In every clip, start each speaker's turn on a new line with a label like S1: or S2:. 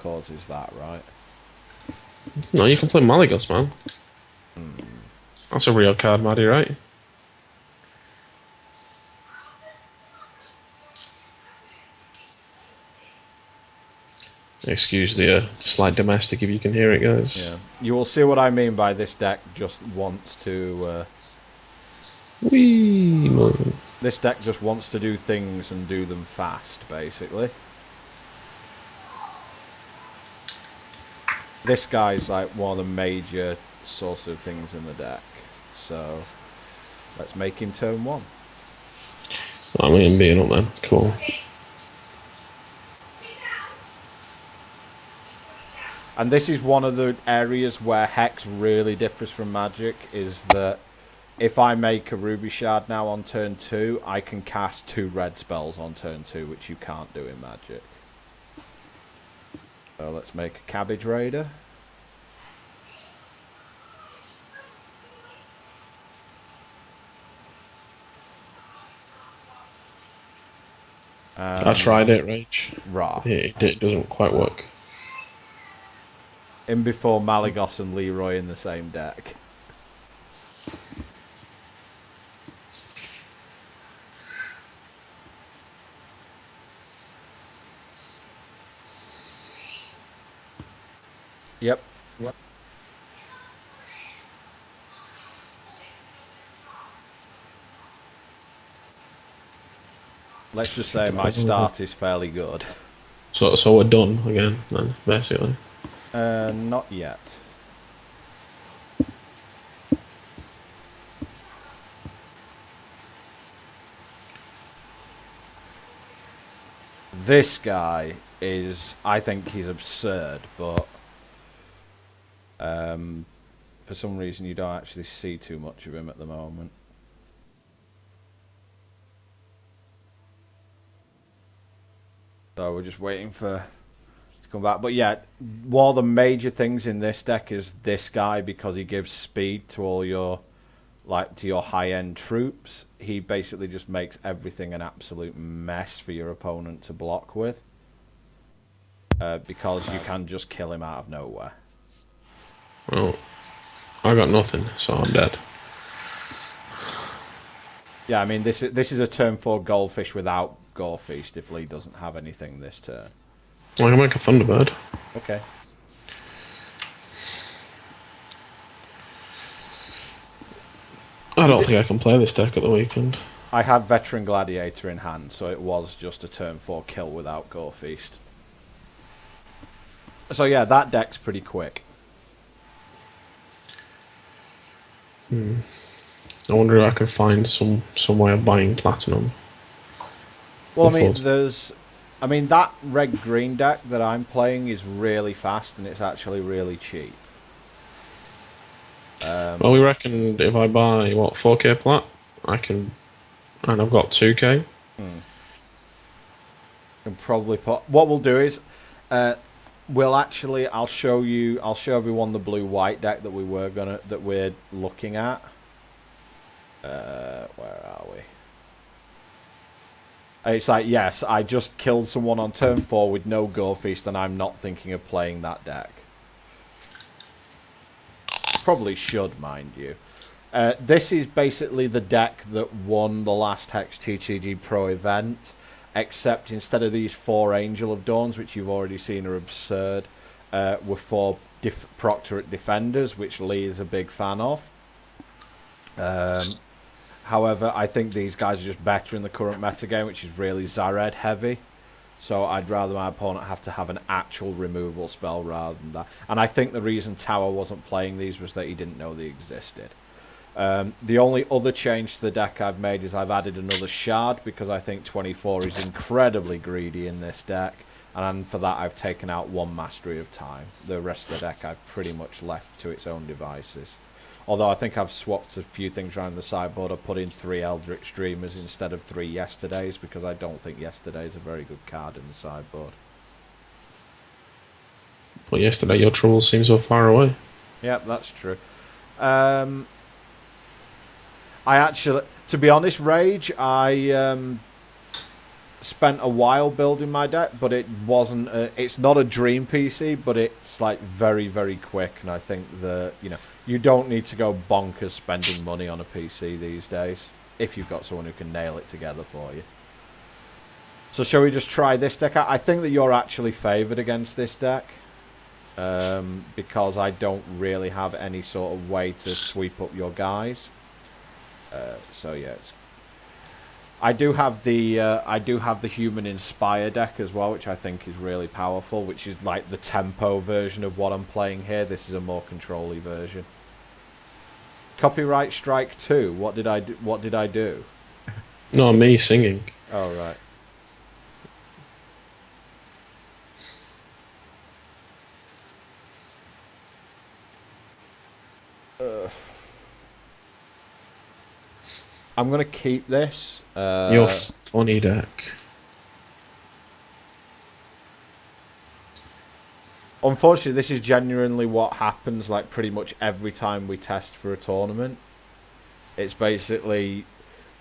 S1: causes that, right?
S2: No, you can play Malygos, man. That's a real card, Maddie, right? Excuse the slight domestic if you can hear it, guys.
S1: Yeah. You will see what I mean by this deck just wants to...
S2: Wee.
S1: this deck just wants to do things and do them fast, basically. This guy's like one of the major source of things in the deck. So, let's make him turn 1.
S2: I'm in being up then. Cool.
S1: And this is one of the areas where Hex really differs from Magic, is that if I make a Ruby Shard now on turn 2, I can cast 2 red spells on turn 2, which you can't do in Magic. So let's make a Cabbage Raider.
S2: I tried it, Rage.
S1: Raw.
S2: It doesn't quite work.
S1: In before Malygos and Leroy in the same deck. Yep. Let's just say my start is fairly good.
S2: So we're done again, then, basically.
S1: Not yet. This guy is, I think he's absurd, but for some reason you don't actually see too much of him at the moment. So we're just waiting for to come back. But yeah, one of the major things in this deck is this guy, because he gives speed to all your, like, to your high-end troops. He basically just makes everything an absolute mess for your opponent to block with. Because you can just kill him out of nowhere.
S2: Well, I got nothing, so I'm dead.
S1: Yeah, I mean, this is a turn 4 Goldfish without Gore Feast if Lee doesn't have anything this turn.
S2: I can make a Thunderbird.
S1: Okay.
S2: I don't think I can play this deck at the weekend.
S1: I had Veteran Gladiator in hand, so it was just a turn 4 kill without Gore Feast. So yeah, that deck's pretty quick.
S2: I wonder if I can find some way of buying platinum.
S1: Well, I mean, that red-green deck that I'm playing is really fast, and it's actually really cheap.
S2: Well, we reckon if I buy, 4k plat, I can, and I've got 2k.
S1: Can probably put. What we'll do is, I'll show everyone the blue-white deck that we're looking at. Where are we? It's like, yes, I just killed someone on turn 4 with no Gore Feast, and I'm not thinking of playing that deck. Probably should, mind you. This is basically the deck that won the last Hex TCG Pro event, except instead of these 4 Angel of Dawns, which you've already seen are absurd, were 4 Proctorate Defenders, which Lee is a big fan of. However, I think these guys are just better in the current metagame, which is really Zared heavy. So I'd rather my opponent have to have an actual removal spell rather than that. And I think the reason Tower wasn't playing these was that he didn't know they existed. The only other change to the deck I've made is I've added another Shard, because I think 24 is incredibly greedy in this deck. And for that I've taken out 1 Mastery of Time. The rest of the deck I've pretty much left to its own devices. Although I think I've swapped a few things around the sideboard. I've put in 3 Eldritch Dreamers instead of 3 Yesterdays, because I don't think Yesterday is a very good card in the sideboard.
S2: Well, yesterday your troubles seem so far away.
S1: Yep, that's true. I actually, to be honest, Rage, I spent a while building my deck, but it wasn't. It's not a dream PC, but it's like very, very quick. And I think you don't need to go bonkers spending money on a PC these days if you've got someone who can nail it together for you. So shall we just try this deck out? I think that you're actually favoured against this deck. Because I don't really have any sort of way to sweep up your guys. So yeah, I do have the Human Inspire deck as well, which I think is really powerful, which is like the tempo version of what I'm playing here. This is a more control-y version. Copyright Strike 2. What did I do?
S2: No, me singing.
S1: Oh right. I'm gonna keep this.
S2: Your funny deck.
S1: Unfortunately, this is genuinely what happens like pretty much every time we test for a tournament. It's basically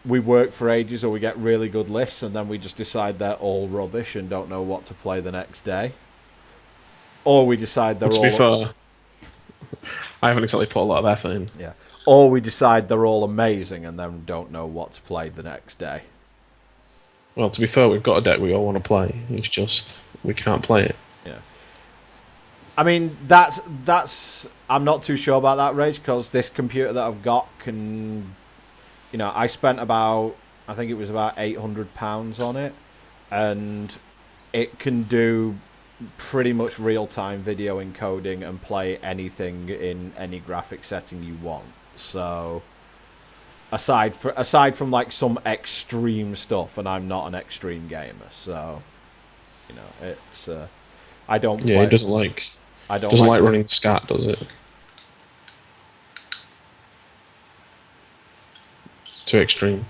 S1: we work for ages or we get really good lists and then we just decide they're all rubbish and don't know what to play the next day. Or we decide they're all...
S2: To be fair, I haven't exactly put a lot of effort in.
S1: Yeah. Or we decide they're all amazing and then don't know what to play the next day.
S2: Well, to be fair, we've got a deck we all want to play. It's just we can't play it.
S1: Yeah. I mean, that's I'm not too sure about that, Rage, because this computer that I've got can... I spent I think it was about £800 on it, and it can do pretty much real-time video encoding and play anything in any graphic setting you want. So, aside from like some extreme stuff, and I'm not an extreme gamer, so it's I don't.
S2: Yeah,
S1: play,
S2: it doesn't like.
S1: I don't
S2: doesn't
S1: like
S2: running scat, does it? It's too extreme.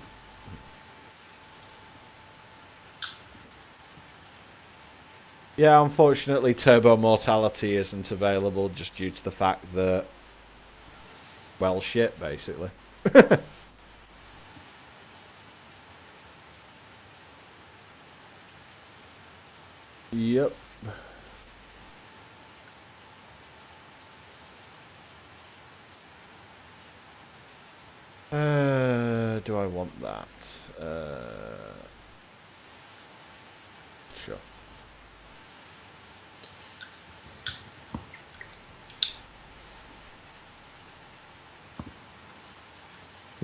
S1: Yeah, unfortunately, Turbo Mortality isn't available just due to the fact that, well, shit, basically. Yep. Do I want that? Sure.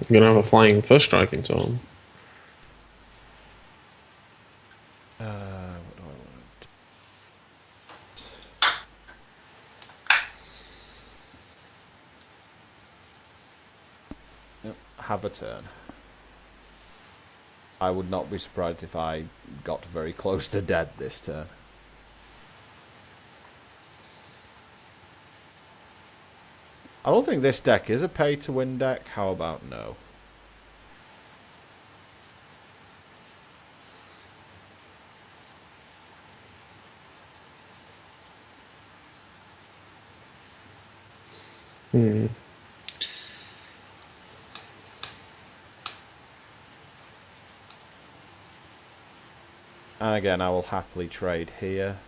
S2: You're gonna have a flying first strike into him.
S1: What do I want? Yep, have a turn. I would not be surprised if I got very close to dead this turn. I don't think this deck is a pay-to-win deck. How about no?
S2: Hmm.
S1: And again, I will happily trade here.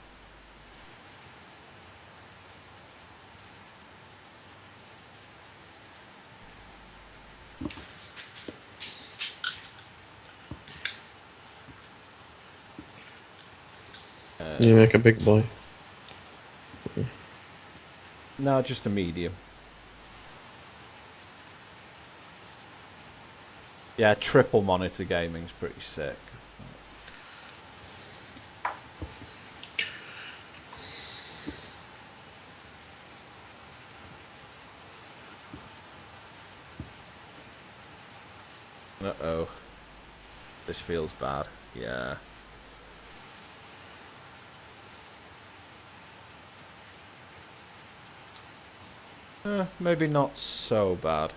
S2: You make a big boy.
S1: No, just a medium. Yeah, triple monitor gaming's pretty sick. Uh-oh. This feels bad. Yeah. Maybe not so bad.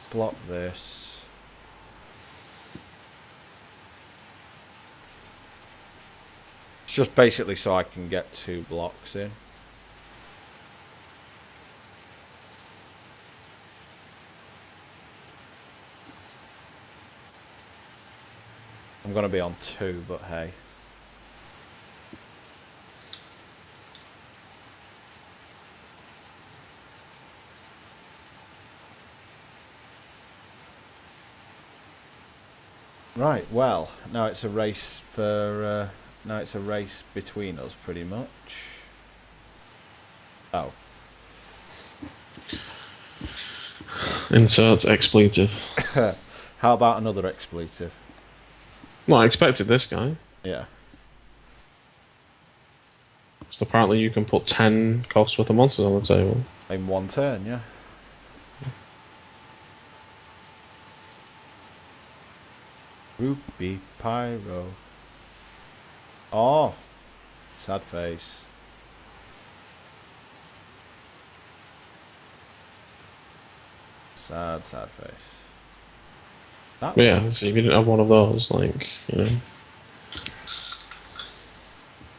S1: Block this. It's just basically so I can get 2 blocks in. going to be on 2, but hey. Right, well, now it's a race for... now it's a race between us, pretty much. Oh.
S2: Insert expletive.
S1: How about another expletive?
S2: Well, I expected this guy.
S1: Yeah.
S2: So apparently you can put 10 costs worth of monsters on the table.
S1: In one turn, yeah. Rupee Pyro. Oh. Sad face. Sad face. That
S2: Yeah, so if you didn't have one of those, like, you know...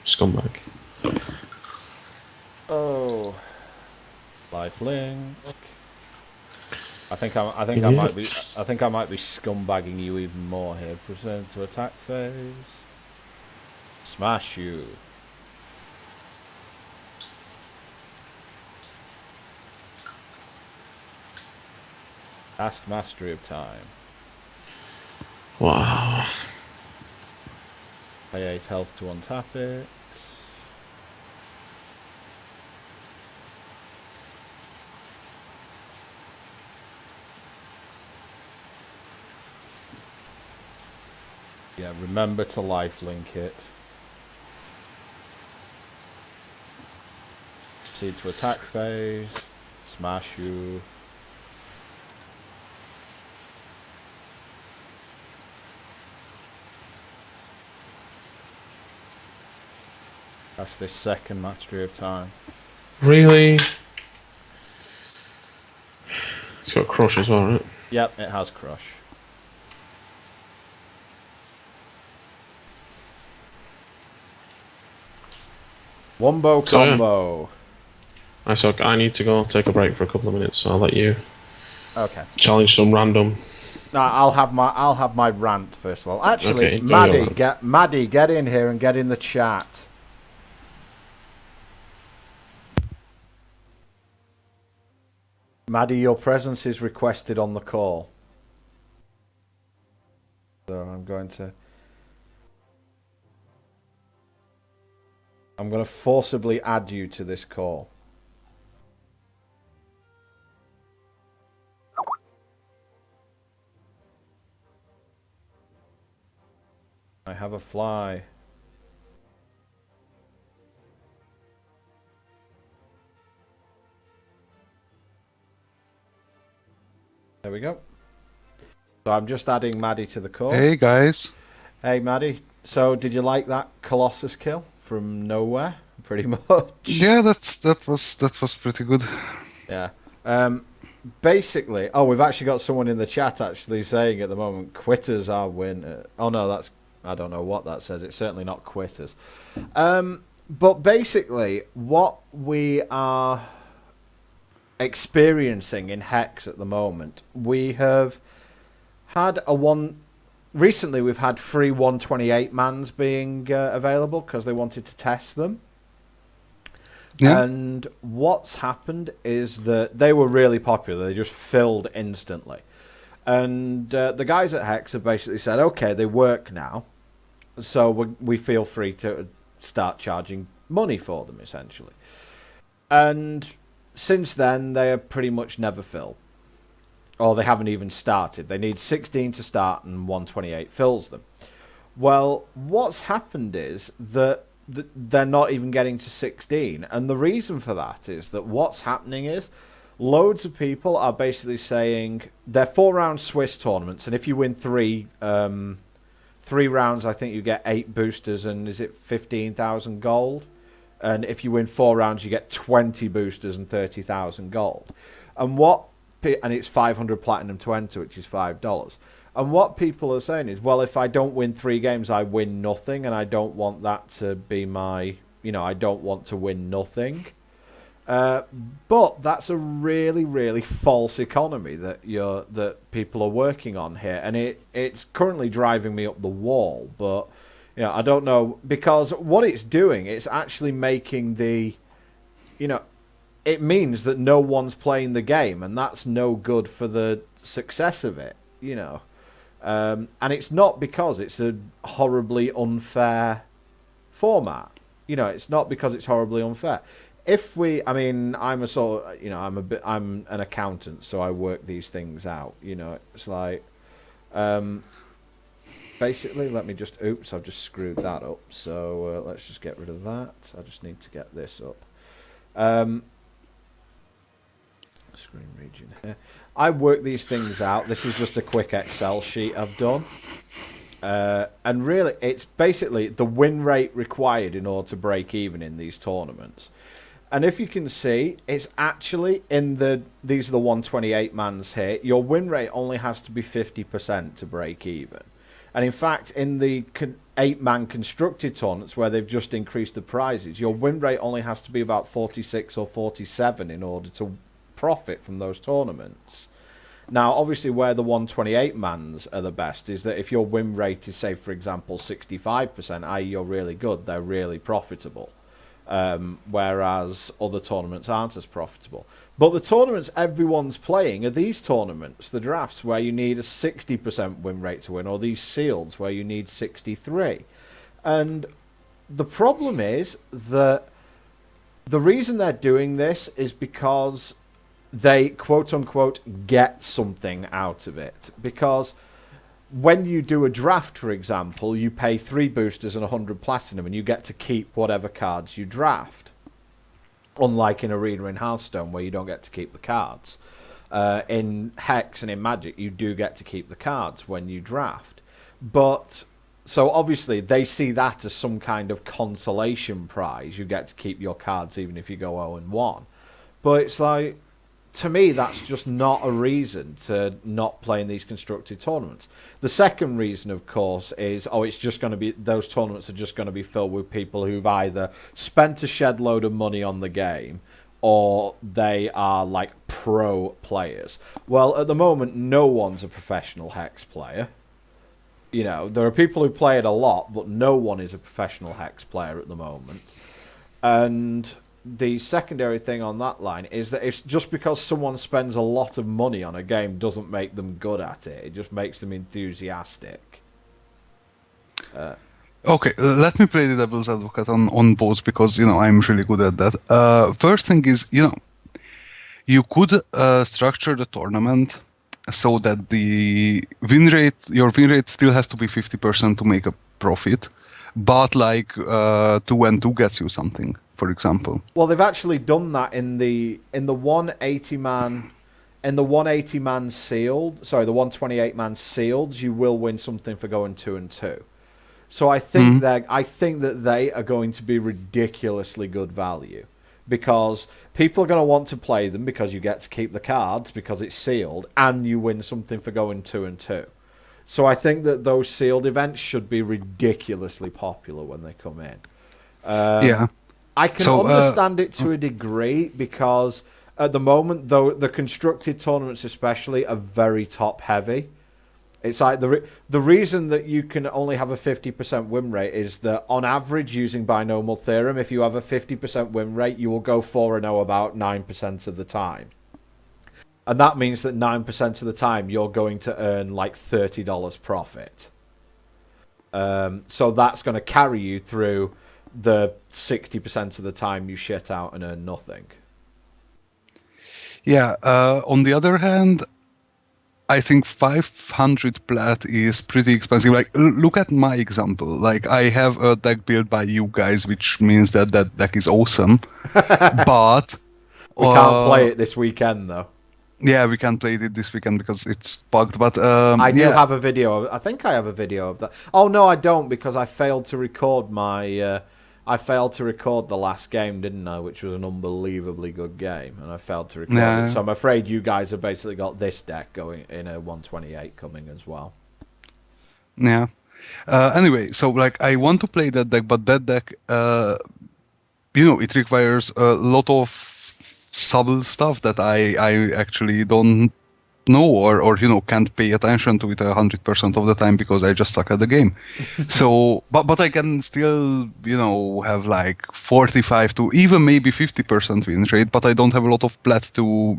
S2: Scumbag.
S1: Oh. Lifelink. I think I might be scumbagging you even more here. Present to attack phase. Smash you. Cast Mastery of Time.
S2: Wow.
S1: Pay 8 health to untap it. Yeah, remember to lifelink it. Proceed to attack phase. Smash you. That's this second Mastery of Time.
S2: Really? It's got Crush as well, right?
S1: Yep, it has Crush. Wombo combo.
S2: So I need to go take a break for a couple of minutes, so I'll let you
S1: Okay.
S2: challenge some random.
S1: No, I'll have my rant first of all. Actually,
S2: Okay,
S1: Maddie, get in here and get in the chat. Maddie, your presence is requested on the call. So I'm going to forcibly add you to this call. I have a fly. There we go. So I'm just adding Maddie to the call.
S3: Hey guys.
S1: Hey Maddie. So did you like that Colossus kill from nowhere? Pretty much.
S3: Yeah, that was pretty good.
S1: Yeah. Basically, we've actually got someone in the chat actually saying at the moment, quitters are winners. Oh no, I don't know what that says. It's certainly not quitters. But basically, what we are experiencing in Hex at the moment, we have had recently we've had free 128 mans being available because they wanted to test them.
S3: Yeah.
S1: And what's happened is that they were really popular. They just filled instantly. And the guys at Hex have basically said, okay, they work now, so we feel free to start charging money for them, essentially. And since then, they have pretty much never filled. Or they haven't even started. They need 16 to start and 128 fills them. Well, what's happened is that they're not even getting to 16. And the reason for that is that what's happening is loads of people are basically saying they're 4-round Swiss tournaments. And if you win 3 rounds, I think you get 8 boosters and is it 15,000 gold? And if you win 4 rounds, you get 20 boosters and 30,000 gold. And it's 500 platinum to enter, which is $5. And what people are saying is, well, if I don't win 3 games, I win nothing, and I don't want that to be my, I don't want to win nothing. But that's a really, really false economy that people are working on here, and it's currently driving me up the wall. But I don't know, because what it's doing, it's actually making it means that no one's playing the game, and that's no good for the success of it. And it's not because it's a horribly unfair format. It's not because it's horribly unfair. I'm a sort of, I'm an accountant, so I work these things out. It's like, basically, let me just, I've just screwed that up. So let's just get rid of that. I just need to get this up. Screen region here. I work these things out. This is just a quick Excel sheet I've done. And really, it's basically the win rate required in order to break even in these tournaments. And if you can see, it's actually these are the 128 mans here. Your win rate only has to be 50% to break even. And in fact, in the 8-man constructed tournaments where they've just increased the prizes, your win rate only has to be about 46 or 47 in order to profit from those tournaments. Now, obviously, where the 128 mans are the best is that if your win rate is, say, for example, 65%, i.e. you're really good, they're really profitable. Whereas other tournaments aren't as profitable. But the tournaments everyone's playing are these tournaments, the drafts, where you need a 60% win rate to win, or these sealeds where you need 63. And the problem is that the reason they're doing this is because they, quote-unquote, get something out of it. Because when you do a draft, for example, you pay 3 boosters and 100 platinum, and you get to keep whatever cards you draft. Unlike in Arena in Hearthstone, where you don't get to keep the cards. In Hex and in Magic, you do get to keep the cards when you draft. But, so obviously, they see that as some kind of consolation prize. You get to keep your cards even if you go 0-1. But it's like, to me, that's just not a reason to not play in these constructed tournaments. The second reason, of course, is, it's just going to be, those tournaments are just going to be filled with people who've either spent a shed load of money on the game or they are like pro players. Well, at the moment, no one's a professional Hex player. There are people who play it a lot, but no one is a professional Hex player at the moment. And the secondary thing on that line is that it's just because someone spends a lot of money on a game doesn't make them good at it. It just makes them enthusiastic.
S3: Okay, let me play the devil's advocate on both because, I'm really good at that. First thing is, you could structure the tournament so that your win rate still has to be 50% to make a profit, but like 2-2 gets you something, for example.
S1: Well, they've actually done that in the 180 man sealed. Sorry, the 128 man sealed. You will win something for going 2-2. So I think that they are going to be ridiculously good value because people are going to want to play them because you get to keep the cards because it's sealed and you win something for going 2-2. So I think that those sealed events should be ridiculously popular when they come in.
S3: Yeah.
S1: I can understand it to a degree because at the moment, though, the constructed tournaments especially are very top heavy. It's like the reason that you can only have a 50% win rate is that on average, using binomial theorem, if you have a 50% win rate, you will go 4-0 about 9% of the time. And that means that 9% of the time you're going to earn like $30 profit. So that's going to carry you through the 60% of the time you shit out and earn nothing.
S3: Yeah, on the other hand, I think 500 plat is pretty expensive. Like, look at my example. Like, I have a deck built by you guys, which means that deck is awesome. But
S1: we can't play it this weekend, though.
S3: Yeah, we can't play it this weekend because it's bugged. But
S1: I do have a video. I think I have a video of that. Oh no, I don't because I failed to record my. I failed to record the last game, didn't I? Which was an unbelievably good game, and I failed to record it. So I'm afraid you guys have basically got this deck going in a 128 coming as well.
S3: Yeah. Anyway, so like I want to play that deck, but that deck, it requires a lot of subtle stuff that I actually don't know or can't pay attention to it 100% of the time because I just suck at the game. So but I can still have like 45 to even maybe 50% win rate, but I don't have a lot of plat to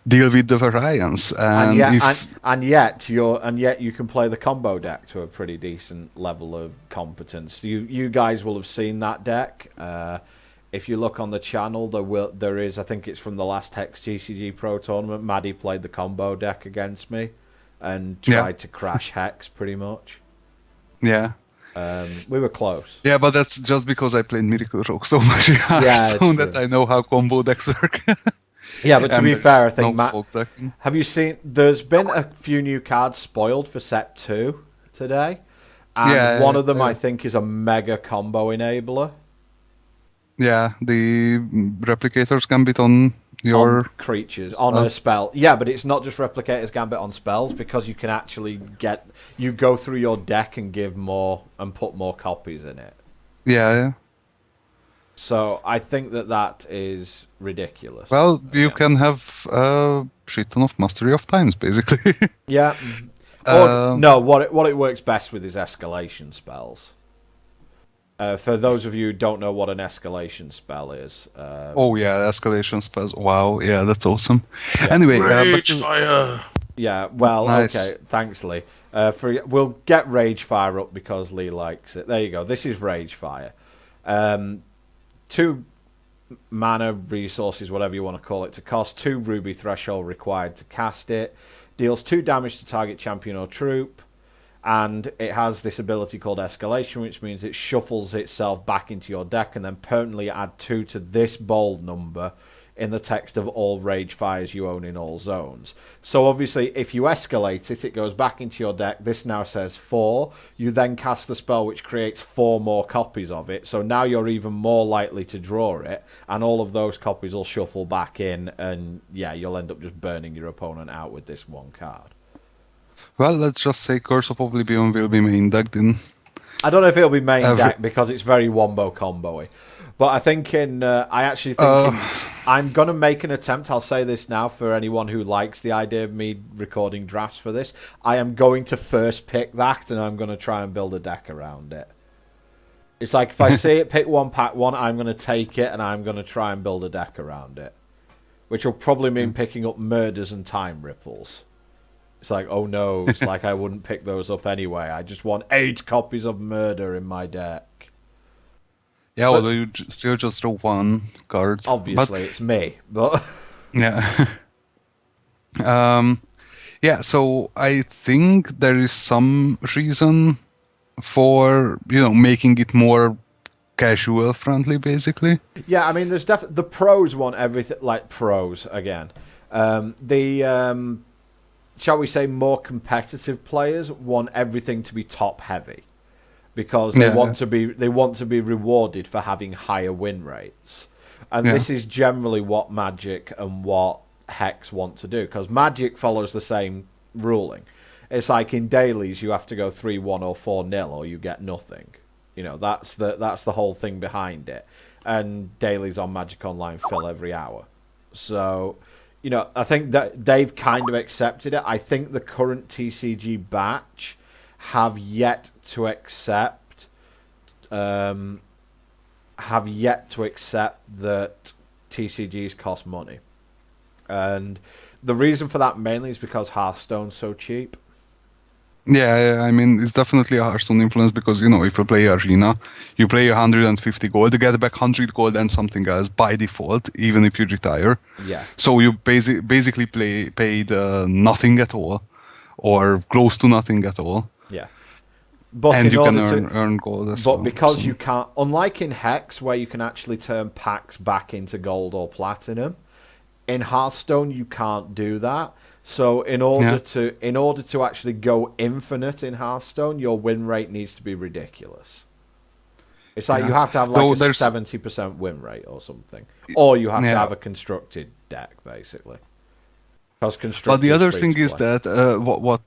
S3: deal with the variance.
S1: And yet you can play the combo deck to a pretty decent level of competence. You guys will have seen that deck. If you look on the channel, there is, I think it's from the last Hex TCG Pro tournament, Maddie played the combo deck against me and tried to crash Hex pretty much.
S3: Yeah.
S1: We were close.
S3: Yeah, but that's just because I played Miracle Rogue so much that I know how combo decks work.
S1: Yeah, but to be fair, I think
S3: no
S1: have you seen, there's been a few new cards spoiled for set 2 today. And one of them I think is a mega combo enabler.
S3: Yeah, the Replicator's Gambit on your
S1: creatures, on a spell. Yeah, but it's not just Replicator's Gambit on spells, because you can actually you go through your deck and give more and put more copies in it.
S3: Yeah.
S1: So I think that is ridiculous.
S3: Well, you can have a shit ton of Mastery of Times, basically.
S1: Yeah. What it works best with is escalation spells. For those of you who don't know what an escalation spell is.
S3: Escalation spells. Wow, yeah, that's awesome.
S1: Yeah.
S3: Anyway,
S2: Ragefire.
S1: Yeah, well,
S3: nice.
S1: Okay, thanks, Lee. We'll get Ragefire up because Lee likes it. There you go. This is Ragefire. 2 mana resources, whatever you want to call it, to cost 2 ruby threshold required to cast it. Deals 2 damage to target champion or troop. And it has this ability called Escalation, which means it shuffles itself back into your deck and then permanently add 2 to this bold number in the text of all Ragefires you own in all zones. So obviously, if you escalate it, it goes back into your deck. This now says 4. You then cast the spell, which creates 4 more copies of it. So now you're even more likely to draw it, and all of those copies will shuffle back in, and yeah, you'll end up just burning your opponent out with this one card.
S3: Well, let's just say Curse of Oblivion will be main decked in.
S1: I don't know if it'll be main deck because it's very wombo combo-y. But I think I'm going to make an attempt. I'll say this now for anyone who likes the idea of me recording drafts for this. I am going to first pick that, and I'm going to try and build a deck around it. It's like if I see it, pick one, pack one, I'm going to take it, and I'm going to try and build a deck around it. Which will probably mean picking up Murders and Time Ripples. It's like, oh no, it's like I wouldn't pick those up anyway. I just want 8 copies of Murder in my deck.
S3: Yeah, although you still just draw 1 card.
S1: Obviously, it's me, but...
S3: Yeah. So I think there is some reason for, making it more casual friendly, basically.
S1: Yeah, I mean, there's definitely... The pros want everything... Like, pros, again. Shall we say, more competitive players want everything to be top heavy because they want to be rewarded for having higher win rates, and this is generally what Magic and what Hex want to do, because Magic follows the same ruling. It's like in dailies you have to go 3-1 or 4-0 or you get nothing. That's the whole thing behind it, and dailies on Magic Online fill every hour. So I think that they've kind of accepted it. I think the current TCG batch have yet to accept that TCGs cost money. And the reason for that mainly is because Hearthstone's so cheap.
S3: Yeah, I mean, it's definitely a Hearthstone influence because, if you play Arena, you play 150 gold, you get back 100 gold and something else by default, even if you retire.
S1: Yeah.
S3: So you basically paid nothing at all, or close to nothing at all.
S1: Yeah. But
S3: and you can earn gold as well.
S1: But because you can't, unlike in Hex, where you can actually turn packs back into gold or platinum, in Hearthstone you can't do that. So in order to actually go infinite in Hearthstone, your win rate needs to be ridiculous. It's like you have to have like a 70% win rate or something, or you have to have a constructed deck basically.
S3: But the other thing is that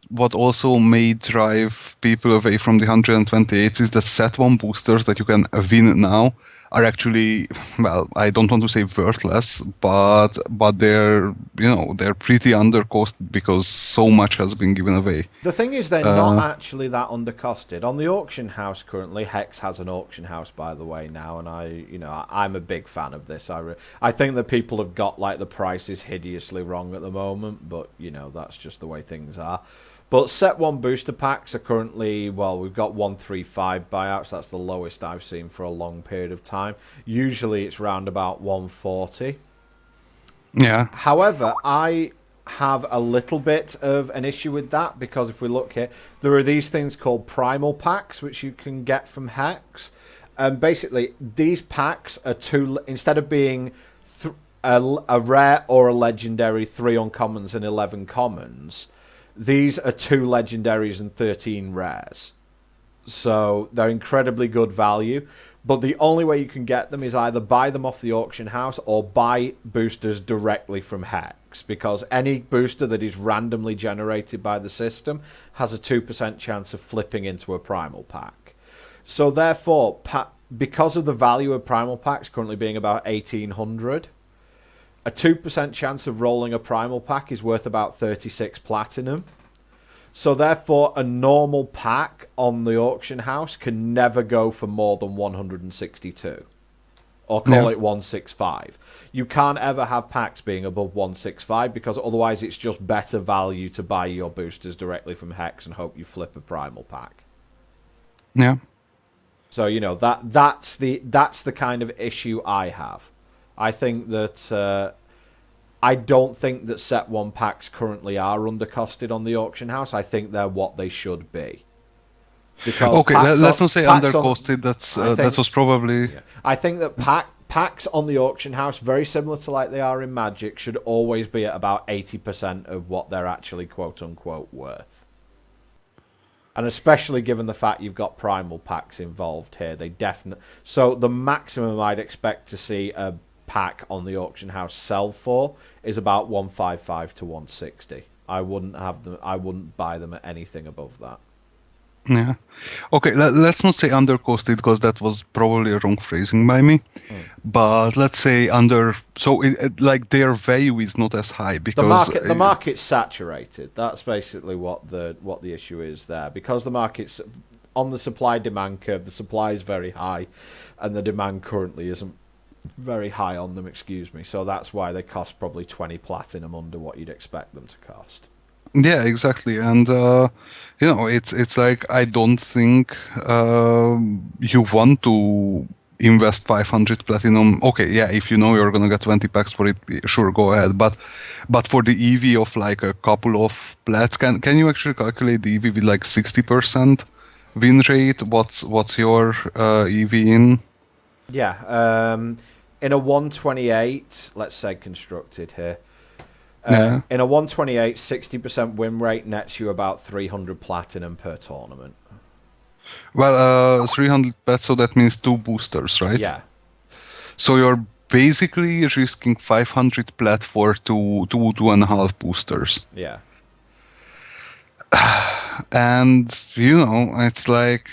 S3: what also may drive people away from the 128s is that set 1 boosters that you can win now are actually, well, I don't want to say worthless, but they're, they're pretty undercosted because so much has been given away.
S1: The thing is, they're not actually that undercosted. On the auction house currently, Hex has an auction house, by the way, now, and I'm a big fan of this. I think that people have got like the prices hideously wrong at the moment, but that's just the way things are. But set 1 booster packs are currently, well, we've got 135 buyouts. That's the lowest I've seen for a long period of time. Usually it's round about 140.
S3: Yeah.
S1: However, I have a little bit of an issue with that, because if we look here, there are these things called primal packs which you can get from Hex, and basically these packs are instead of being a rare or a legendary, 3 uncommons and 11 commons, these are 2 legendaries and 13 rares. So they're incredibly good value. But the only way you can get them is either buy them off the auction house or buy boosters directly from Hex. Because any booster that is randomly generated by the system has a 2% chance of flipping into a primal pack. So therefore, because of the value of primal packs currently being about 1,800... a 2% chance of rolling a primal pack is worth about 36 platinum. So therefore, a normal pack on the auction house can never go for more than 162. Or call it 165. You can't ever have packs being above 165, because otherwise it's just better value to buy your boosters directly from Hex and hope you flip a primal pack.
S3: Yeah.
S1: So, that's the kind of issue I have. I think that I don't think that set 1 packs currently are undercosted on the auction house. I think they're what they should be. Because
S3: okay, let's not say undercosted. That was probably.
S1: Yeah. I think that packs on the auction house, very similar to like they are in Magic, should always be at about 80% of what they're actually quote unquote worth. And especially given the fact you've got primal packs involved here, they definitely. So the maximum I'd expect to see a pack on the auction house sell for is about 155 to 160. I wouldn't buy them at anything above that.
S3: Yeah. Okay, let's not say undercosted, because that was probably a wrong phrasing by me. But let's say so like their value is not as high, because
S1: the market's saturated. That's basically what the issue is there, because the market's on the supply demand curve. The supply is very high and the demand currently isn't very high on them, so that's why they cost probably 20 platinum under what you'd expect them to cost.
S3: Yeah, exactly. And it's like, I don't think you want to invest 500 platinum. Okay, yeah, if you're gonna get 20 packs for it, sure, go ahead, but for the EV of like a couple of plats, can you actually calculate the EV with like 60% win rate? What's your EV in?
S1: Yeah, in a 128, let's say constructed here. In a 128, 60% win rate nets you about 300 platinum per tournament.
S3: Well, 300 pets, so that means 2 boosters, right?
S1: Yeah.
S3: So you're basically risking 500 plat for 2.5 boosters.
S1: Yeah.
S3: And, it's like,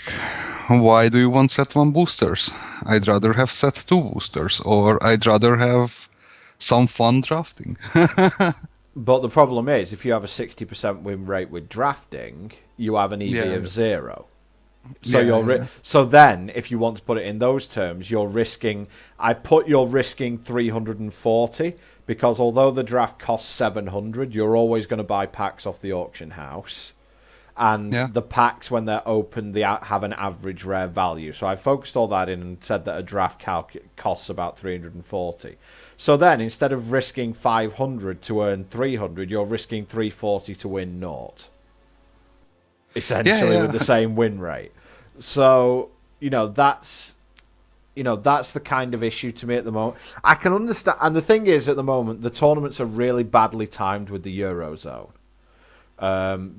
S3: why do you want set 1 boosters? I'd rather have set 2 boosters, or I'd rather have some fun drafting.
S1: But the problem is, if you have a 60% win rate with drafting, you have an EV of 0. So so then, if you want to put it in those terms, you're risking 340, because although the draft costs 700, you're always going to buy packs off the auction house. And the packs, when they're open, they have an average rare value. So I focused all that in and said that a draft costs about 340. So then, instead of risking 500 to earn 300, you're risking 340 to win 0. Essentially, with the same win rate. So, that's the kind of issue to me at the moment. I can understand. And the thing is, at the moment, the tournaments are really badly timed with the Eurozone.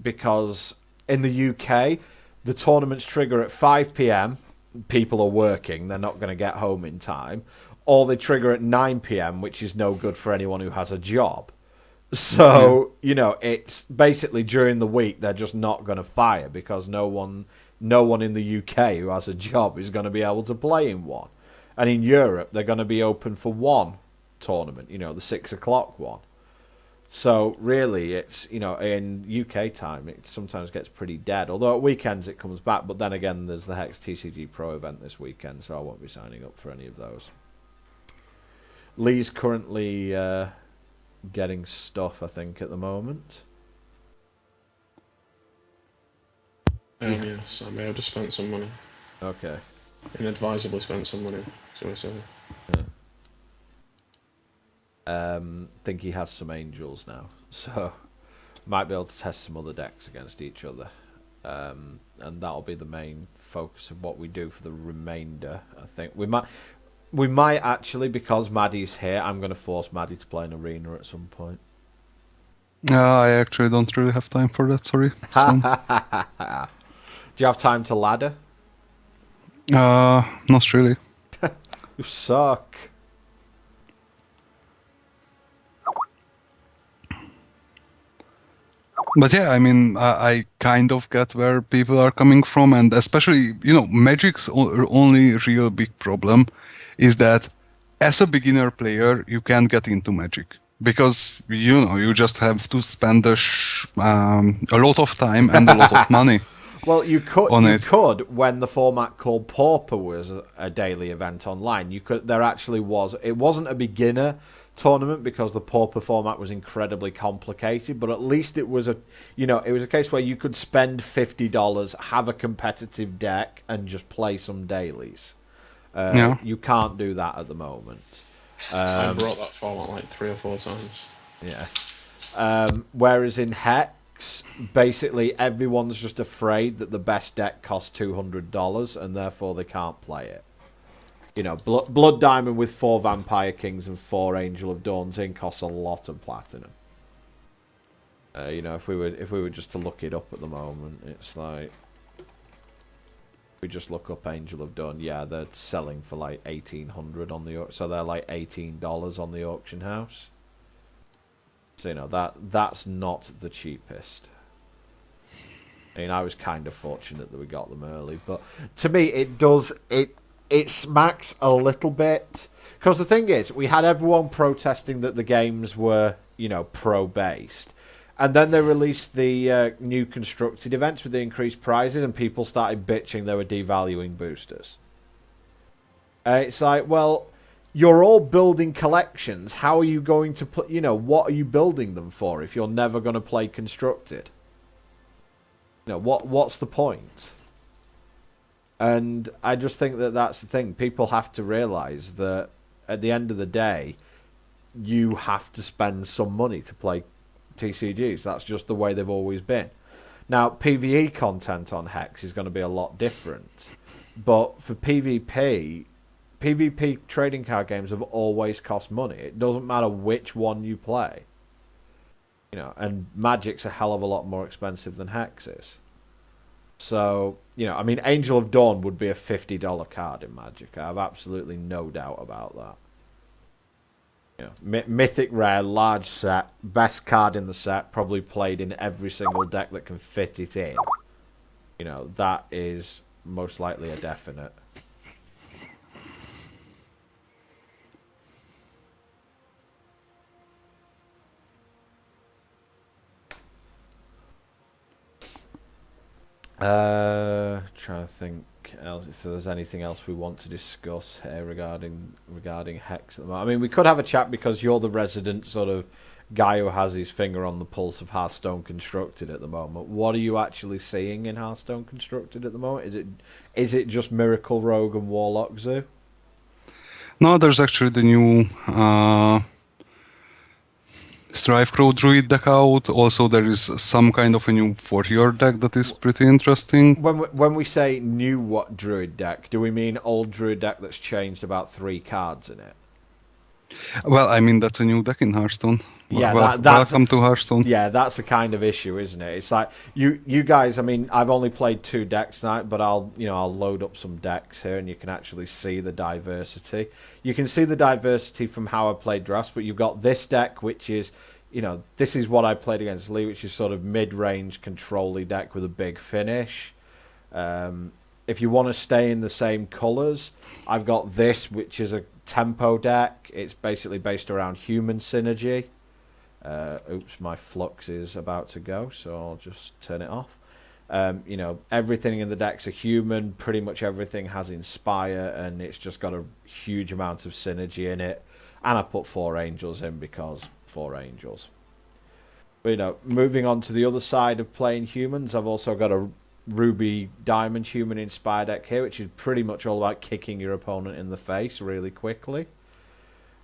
S1: Because in the UK, the tournaments trigger at 5 p.m. People are working. They're not going to get home in time. Or they trigger at 9 p.m., which is no good for anyone who has a job. So, it's basically during the week they're just not going to fire, because no one in the UK who has a job is going to be able to play in one. And in Europe, they're going to be open for one tournament, the 6 o'clock one. So really, it's, in UK time, it sometimes gets pretty dead. Although at weekends it comes back. But then again, there's the Hex TCG Pro event this weekend, so I won't be signing up for any of those. Lee's currently getting stuff, I think, at the moment.
S2: Yes, I may have just spent some money.
S1: Okay.
S2: Inadvisably spent some money, shall we say.
S1: Think he has some angels now, so might be able to test some other decks against each other, and that'll be the main focus of what we do for the remainder. I think we might actually, because Maddie's here, I'm going to force Maddie to play an arena at some point.
S3: I actually don't really have time for that, sorry. So.
S1: Do you have time to ladder?
S3: Not really.
S1: You suck.
S3: But yeah, I mean, I kind of get where people are coming from, and especially, Magic's only real big problem is that as a beginner player, you can't get into Magic. Because, you just have to spend a lot of time and a lot of money.
S1: Well, you could when the format called Pauper was a daily event online. It wasn't a beginner tournament because the Pauper format was incredibly complicated, but at least it was a case where you could spend $50, have a competitive deck, and just play some dailies. You can't do that at the moment.
S2: I brought that format like 3 or 4 times.
S1: Yeah. Whereas in Hex, basically everyone's just afraid that the best deck costs $200 and therefore they can't play it. Blood Diamond with 4 Vampire Kings and 4 Angel of Dawns in costs a lot of platinum. If we were just to look it up at the moment, it's like we just look up Angel of Dawn. Yeah, they're selling for like $1,800 on the so they're like $18 on the auction house. So that's not the cheapest. I mean, I was kind of fortunate that we got them early, but to me, it smacks a little bit, because the thing is, we had everyone protesting that the games were, pro-based, and then they released the new constructed events with the increased prizes, and people started bitching they were devaluing boosters. It's like, well, you're all building collections. How are you going to put, what are you building them for if you're never going to play constructed? What's the point? And I just think that that's the thing. People have to realise that at the end of the day, you have to spend some money to play TCGs. That's just the way they've always been. Now, PvE content on Hex is going to be a lot different. But for PvP trading card games have always cost money. It doesn't matter which one you play. And Magic's a hell of a lot more expensive than Hex is. So, Angel of Dawn would be a $50 card in Magic. I have absolutely no doubt about that. Mythic Rare, large set, best card in the set, probably played in every single deck that can fit it in. That is most likely a definite. Trying to think else if there's anything else we want to discuss here regarding Hex at the moment. I mean, we could have a chat because you're the resident sort of guy who has his finger on the pulse of Hearthstone Constructed at the moment. What are you actually seeing in Hearthstone Constructed at the moment? Is it just Miracle Rogue and Warlock Zoo?
S3: No, there's actually the new Strive Crow Druid deck out. Also, there is some kind of a new warrior deck that is pretty interesting.
S1: When we say new Druid deck, do we mean old Druid deck that's changed about 3 cards in it?
S3: Well, I mean, that's a new deck in Hearthstone.
S1: Yeah,
S3: welcome to Hearthstone.
S1: Yeah, that's a kind of issue, isn't it? It's like you guys. I mean, I've only played 2 decks tonight, but I'll load up some decks here, and you can actually see the diversity. You can see the diversity from how I played drafts, but you've got this deck, which is, this is what I played against Lee, which is sort of mid-range control-y deck with a big finish. if you want to stay in the same colours, I've got this, which is a tempo deck. It's basically based around human synergy. Oops, my flux is about to go, so I'll just turn it off. You know, everything in the deck's a human. Pretty much everything has Inspire, and it's just got a huge amount of synergy in it. And I put 4 angels in because 4 angels. But, you know, moving on to the other side of playing humans, I've also got a Ruby Diamond Human Inspire deck here, which is pretty much all about kicking your opponent in the face really quickly.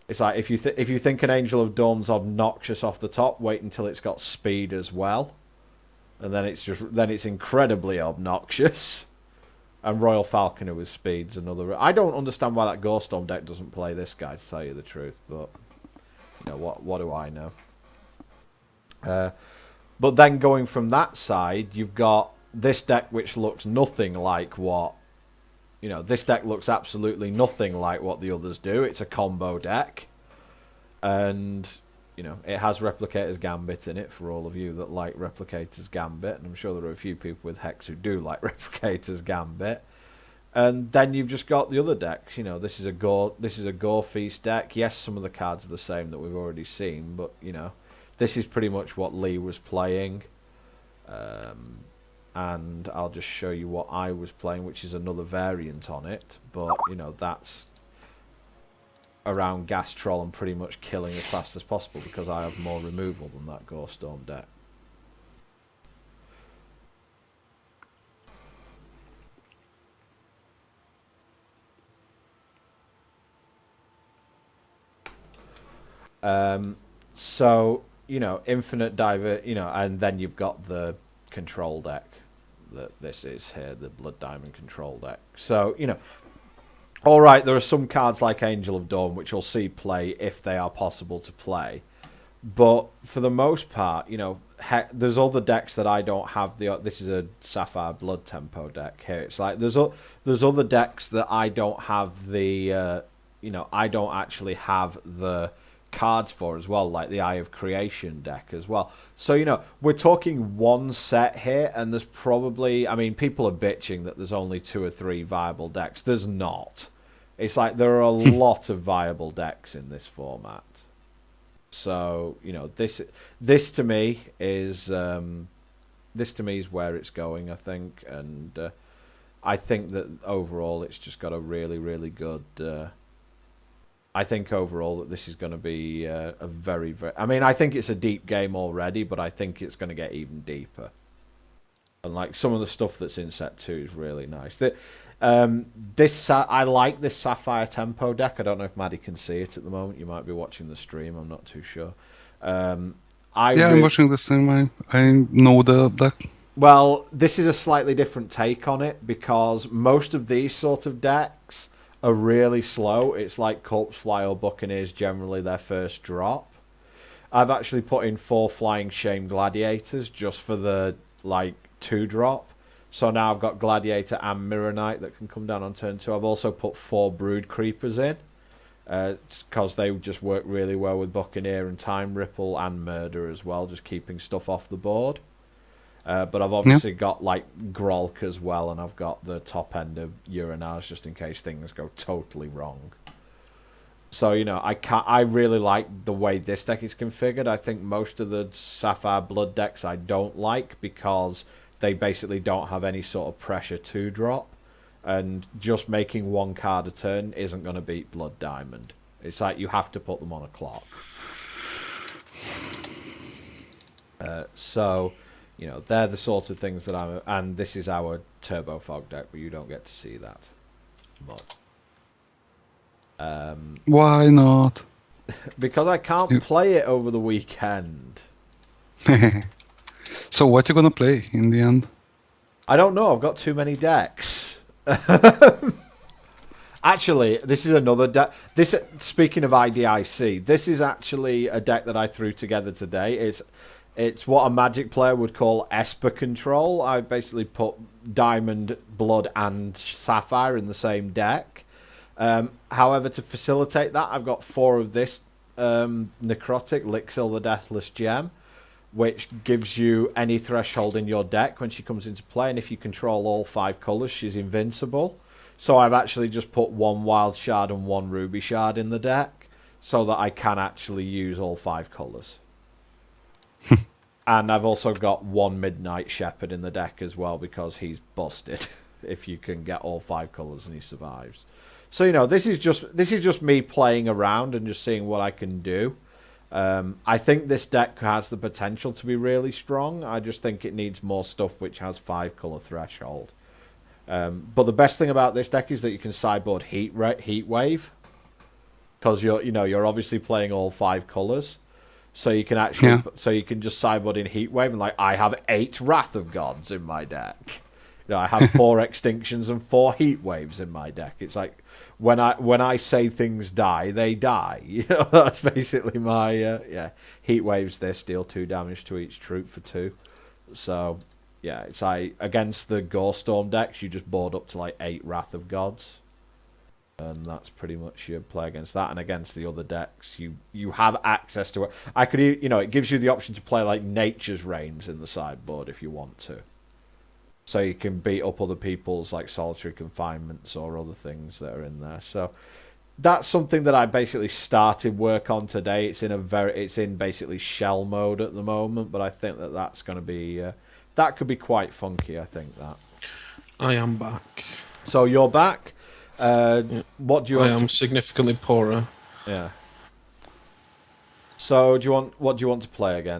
S1: It's like if you think an Angel of Dawn's obnoxious off the top, wait until it's got speed as well, and then it's incredibly obnoxious. And Royal Falconer with speed's another. I don't understand why that Ghost Storm deck doesn't play this guy, to tell you the truth, but you know what do I know? But then going from that side, you've got this deck which looks nothing like what, you know, this deck looks absolutely nothing like what the others do. It's a combo deck. And, you know, it has Replicator's Gambit in it for all of you that like Replicator's Gambit. And I'm sure there are a few people with Hex who do like Replicator's Gambit. And then you've just got the other decks. You know, this is a Gore Feast deck. Yes, some of the cards are the same that we've already seen, but, you know, this is pretty much what Lee was playing. And I'll just show you what I was playing, which is another variant on it. But, you know, that's around Gas Troll and pretty much killing as fast as possible because I have more removal than that Ghost Storm deck. So, you know, Infinite Diver, you know, and then you've got the control deck that this is here, the Blood Diamond control deck. So, you know, all right, there are some cards like Angel of Dawn which will see play if they are possible to play. But for the most part, you know, there's other decks that I don't have. This is a Sapphire Blood tempo deck here. It's like there's other decks that I don't have the, you know, I don't actually have the cards for as well, like the Eye of Creation deck as well. So, you know, we're talking one set here, and there's probably, I mean, people are bitching that there's only 2 or 3 viable decks. There's not. It's like there are a lot of viable decks in this format. So, you know, this to me is where it's going, I think, and I think that overall it's just got a really, really good. I think overall that this is going to be a very, very... I mean, I think it's a deep game already, but I think it's going to get even deeper. And, like, some of the stuff that's in set 2 is really nice. I like this Sapphire Tempo deck. I don't know if Maddie can see it at the moment. You might be watching the stream. I'm not too sure. I'm
S3: watching the stream. I know the deck.
S1: Well, this is a slightly different take on it because most of these sort of decks are really slow. It's like Corpse Fly or Buccaneers, generally their first drop. I've actually put in 4 Flying Shame Gladiators just for the, like, 2-drop. So now I've got Gladiator and Mirror Knight that can come down on turn 2. I've also put 4 Brood Creepers in because they just work really well with Buccaneer and Time Ripple and Murder as well, just keeping stuff off the board. But I've obviously got, like, Grolk as well, and I've got the top end of Uranars just in case things go totally wrong. So, you know, I really like the way this deck is configured. I think most of the Sapphire Blood decks I don't like because they basically don't have any sort of pressure to drop. And just making 1 card a turn isn't going to beat Blood Diamond. It's like you have to put them on a clock. So... You know, they're the sort of things that and this is our Turbo Fog deck, but you don't get to see that. But,
S3: why not?
S1: Because I can't play it over the weekend.
S3: So what you gonna play in the end?
S1: I don't know. I've got too many decks. Actually, this is another deck. Speaking of IDIC, this is actually a deck that I threw together today. It's what a Magic player would call Esper control. I basically put Diamond, Blood, and Sapphire in the same deck. However, to facilitate that, I've got 4 of this Necrotic, Lixil the Deathless Gem. which gives you any threshold in your deck when she comes into play, and if you control all 5 colours, she's invincible. So I've actually just put 1 wild shard and 1 ruby shard in the deck, so that I can actually use all 5 colours. And I've also got 1 Midnight Shepherd in the deck as well, because he's busted if you can get all 5 colours and he survives. So, you know, this is just me playing around and just seeing what I can do. I think this deck has the potential to be really strong. I just think it needs more stuff which has 5 colour threshold. But the best thing about this deck is that you can sideboard Heat Wave, because you're obviously playing all 5 colours. So you can actually, so you can just sideboard in Heatwave, and like, I have 8 Wrath of Gods in my deck. You know, I have 4 Extinctions and 4 Heatwaves in my deck. It's like, when I say things die, they die. You know, that's basically my Heatwaves. They deal 2 damage to each troop for 2. So yeah, it's like against the Gorestorm decks, you just board up to like 8 Wrath of Gods. And that's pretty much your play against that. And against the other decks, you have access to it. I could, it gives you the option to play like Nature's Reigns in the sideboard if you want to. So you can beat up other people's like Solitary Confinements or other things that are in there. So that's something that I basically started work on today. It's in basically shell mode at the moment, but I think that that's going to be that could be quite funky. I think that.
S2: I am back.
S1: So you're back. What do you want?
S2: I am significantly poorer.
S1: Yeah. So what do you want to play again?